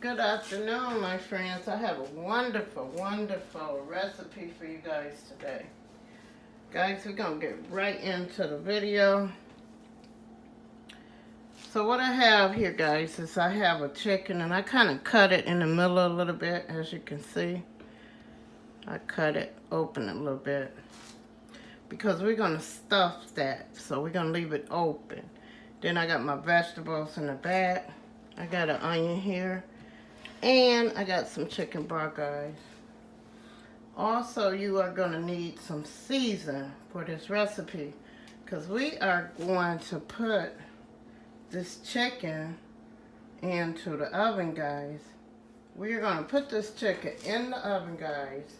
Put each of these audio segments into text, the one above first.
Good afternoon, my friends. I have a wonderful, wonderful recipe for you guys today. Guys, we're going to get right into the video. So what I have here, guys, is I have a chicken, and I kind of cut it in the middle a little bit, as you can see. I cut it open a little bit because we're going to stuff that, so we're going to leave it open. Then I got my vegetables in the back. I got an onion here. And I got some chicken broth, guys. Also, you are going to need some season for this recipe, because we are going to put this chicken into the oven, guys. We are going to put this chicken in the oven, guys,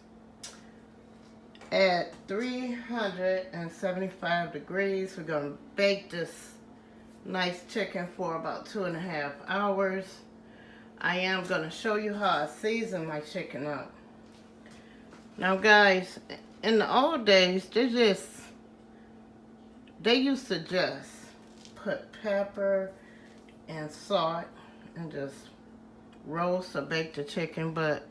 at 375 degrees. We're going to bake this nice chicken for about 2.5 hours. I am going to show you how I season my chicken up. Now, guys, in the old days, they used to just put pepper and salt and just roast or bake the chicken. But,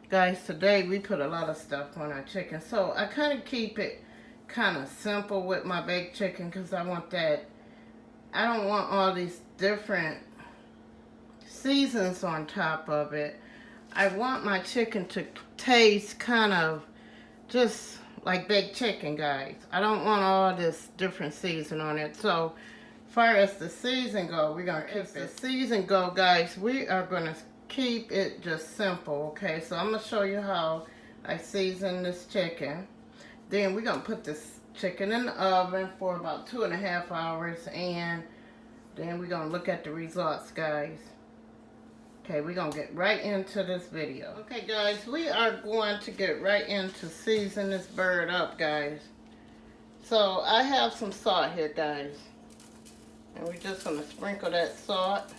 guys, today we put a lot of stuff on our chicken. So I kind of keep it kind of simple with my baked chicken, because I want that. I don't want all these different seasons on top of it. I want my chicken to taste kind of just like baked chicken, guys. I don't want all this different season on it. So far as the season go, we're gonna keep the season go, guys. We are gonna keep it just simple, okay? So I'm gonna show you how I season this chicken. Then we're gonna put this chicken in the oven for about 2.5 hours, and then we're gonna look at the results, guys. Okay, we're going to get right into this video. Okay, guys, we are going to get right into season this bird up, guys. So, I have some salt here, guys. And we're just going to sprinkle that salt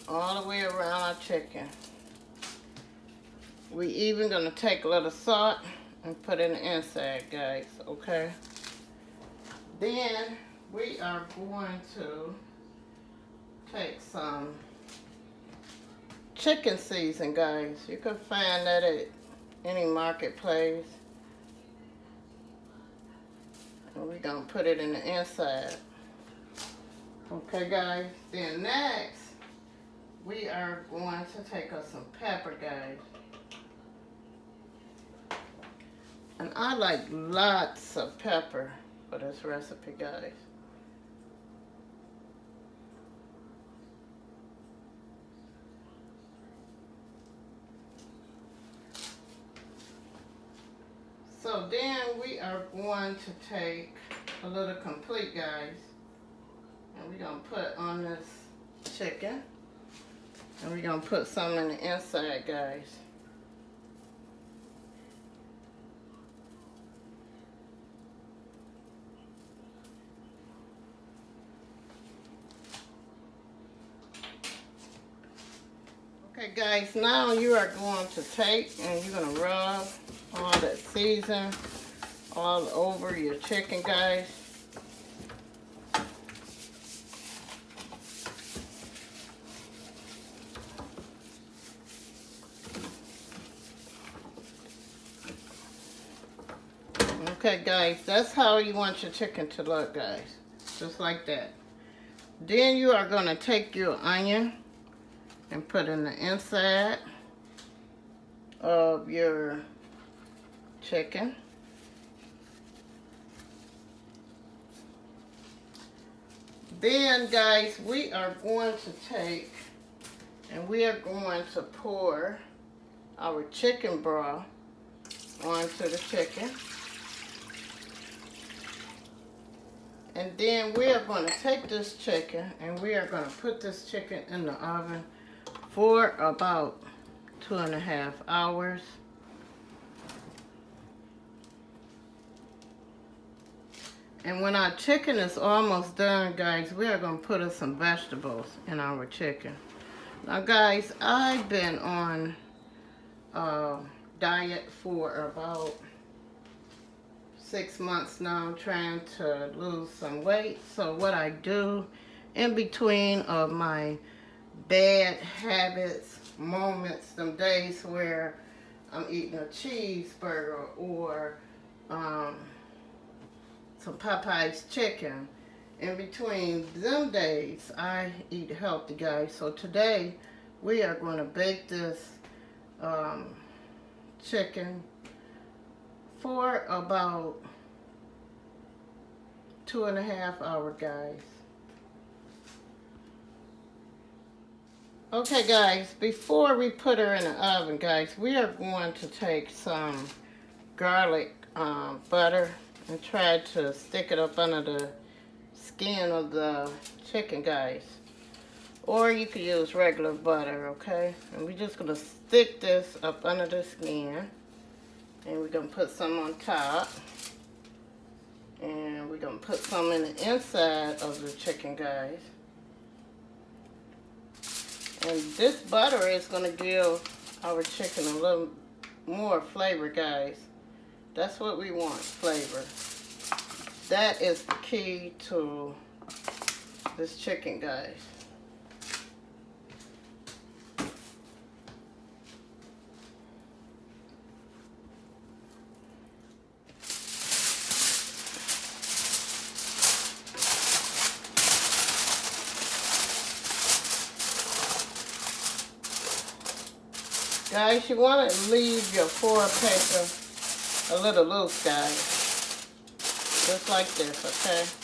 all the way around our chicken. We even going to take a little salt and put it in the inside, guys, okay? Then, we are going to take some chicken season, guys. You can find that at any marketplace. And we're going to put it in the inside. Okay, guys. Then next, we are going to take us some pepper, guys. And I like lots of pepper for this recipe, guys. So then we are going to take a little complete, guys, and we're going to put on this chicken, and we're going to put some in the inside, guys. Okay, guys, now you are going to take and you're going to rub all that season all over your chicken, guys. Okay, guys, that's how you want your chicken to look, guys. Just like that. Then you are going to take your onion and put in the inside of your chicken. Then, guys, we are going to take and we are going to pour our chicken broth onto the chicken. And then we are going to take this chicken and we are going to put this chicken in the oven for about 2.5 hours. And when our chicken is almost done, guys, we are going to put some vegetables in our chicken. Now, guys, I've been on a diet for about 6 months now, trying to lose some weight. So what I do in between of my bad habits, moments, some days where I'm eating a cheeseburger or some Popeye's chicken. In between them days, I eat healthy, guys. So today, we are going to bake this chicken for about 2.5 hours, guys. Okay, guys, before we put her in the oven, guys, we are going to take some garlic butter and try to stick it up under the skin of the chicken, guys. Or you could use regular butter, okay? And we're just going to stick this up under the skin. And we're going to put some on top. And we're going to put some in the inside of the chicken, guys. And this butter is going to give our chicken a little more flavor, guys. That's what we want, flavor. That is the key to this chicken, guys. Guys, you want to leave your foil paper a little loose, guys. Just like this, okay?